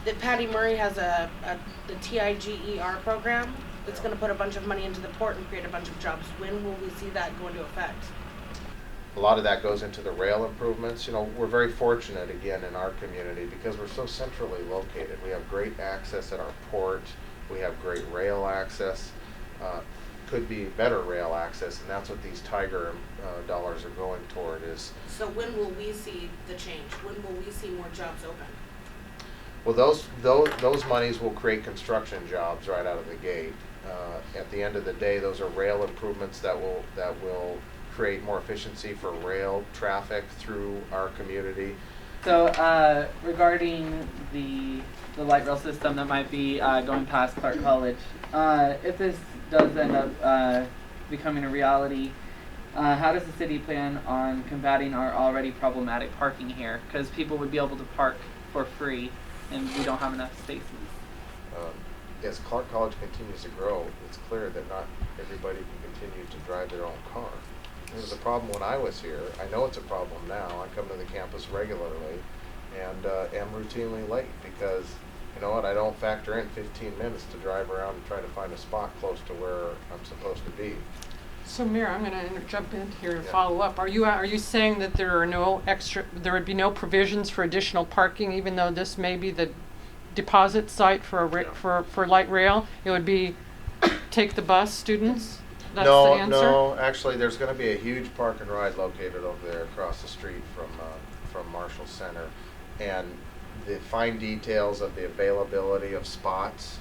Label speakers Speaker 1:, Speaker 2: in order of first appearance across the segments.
Speaker 1: that Patty Murray has the TIGER program that's going to put a bunch of money into the port and create a bunch of jobs. When will we see that go into effect?
Speaker 2: A lot of that goes into the rail improvements. You know, we're very fortunate again in our community because we're so centrally located. We have great access at our port. We have great rail access. Could be better rail access, and that's what these Tiger dollars are going toward. Is
Speaker 1: so when will we see the change? When will we see more jobs open?
Speaker 2: well, those monies will create construction jobs right out of the gate. At the end of the day, those are rail improvements that will create more efficiency for rail traffic through our community.
Speaker 3: So regarding the light rail system that might be going past Clark College, if this does end up becoming a reality, how does the city plan on combating our already problematic parking here? Because people would be able to park for free and we don't have enough spaces.
Speaker 2: As Clark College continues to grow, it's clear that not everybody can continue to drive their own car. It was a problem when I was here. I know it's a problem now. I come to the campus regularly and am routinely late because, you know what, I don't factor in 15 minutes to drive around and try to find a spot close to where I'm supposed to be.
Speaker 4: So, Mayor, I'm going to jump in here and follow up. Are you saying that there would be no provisions for additional parking, even though this may be the deposit site for for light rail? It would be take the bus students? That's the answer?
Speaker 2: No, actually, there's going to be a huge park and ride located over there across the street from Marshall Center, and the fine details of the availability of spots.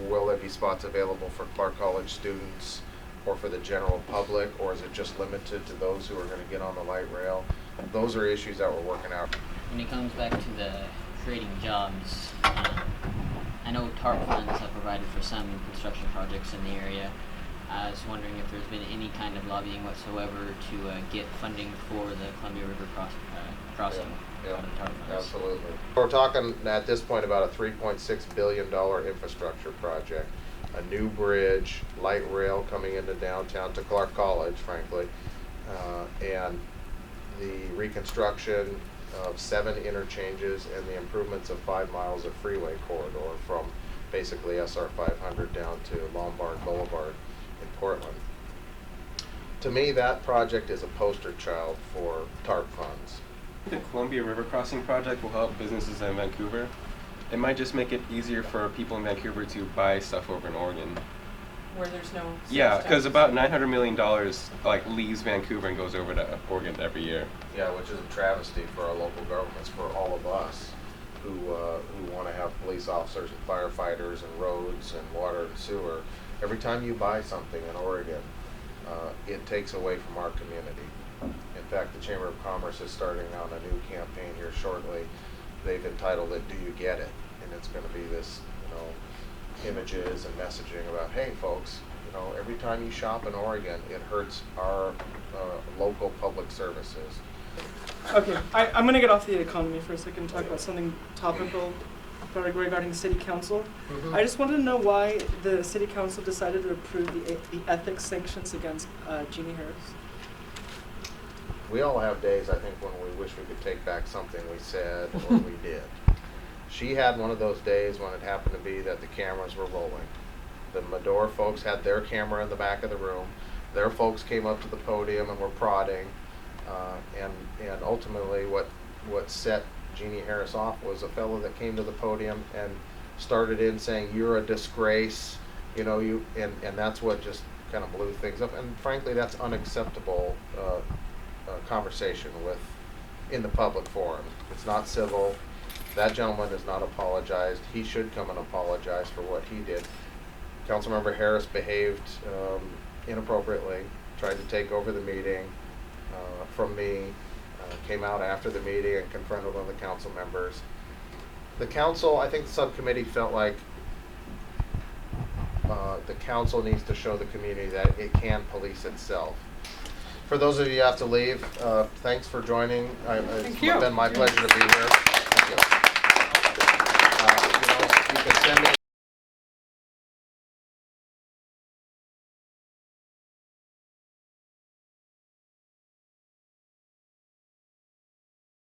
Speaker 2: Will there be spots available for Clark College students or for the general public, or is it just limited to those who are going to get on the light rail? Those are issues that we're working out.
Speaker 5: When it comes back to the creating jobs, I know TARP funds have provided for some construction projects in the area. I was wondering if there's been any kind of lobbying whatsoever to get funding for the Columbia River crossing out of TARP funds.
Speaker 2: Absolutely. We're talking at this point about a $3.6 billion infrastructure project, a new bridge, light rail coming into downtown to Clark College, frankly, and the reconstruction of 7 interchanges and the improvements of 5 miles of freeway corridor from basically SR 500 down to Lombard Boulevard in Portland. To me, that project is a poster child for TARP funds.
Speaker 6: The Columbia River Crossing project will help businesses in Vancouver. It might just make it easier for people in Vancouver to buy stuff over in Oregon.
Speaker 4: Where there's no sales
Speaker 6: Yeah,
Speaker 4: tax.
Speaker 6: because about $900 million leaves Vancouver and goes over to Oregon every year.
Speaker 2: Yeah, which is a travesty for our local governments, for all of us who want to have police officers and firefighters and roads and water and sewer. Every time you buy something in Oregon, it takes away from our community. In fact, the Chamber of Commerce is starting on a new campaign here shortly. They've entitled it "Do You Get It?" And it's going to be this, images and messaging about, hey folks, every time you shop in Oregon, it hurts our local public services.
Speaker 7: Okay, I'm going to get off the economy for a second and talk about something topical regarding the city council.
Speaker 2: Mm-hmm.
Speaker 7: I just wanted to know why the city council decided to approve the ethics sanctions against Jeannie Harris.
Speaker 2: We all have days, I think, when we wish we could take back something we said or we did. She had one of those days when it happened to be that the cameras were rolling. The Medor folks had their camera in the back of the room. Their folks came up to the podium and were prodding. And ultimately what set Jeannie Harris off was a fellow that came to the podium and started in saying, "You're a disgrace," and that's what just kind of blew things up. And frankly, that's unacceptable conversation in the public forum. It's not civil. That gentleman has not apologized. He should come and apologize for what he did. Councilmember Harris behaved inappropriately, tried to take over the meeting from me, came out after the meeting and confronted one of the council members. The council, I think the subcommittee felt like the council needs to show the community that it can police itself. For those of you who have to leave, thanks for joining. It's been my pleasure to be here. Thank you. You can send me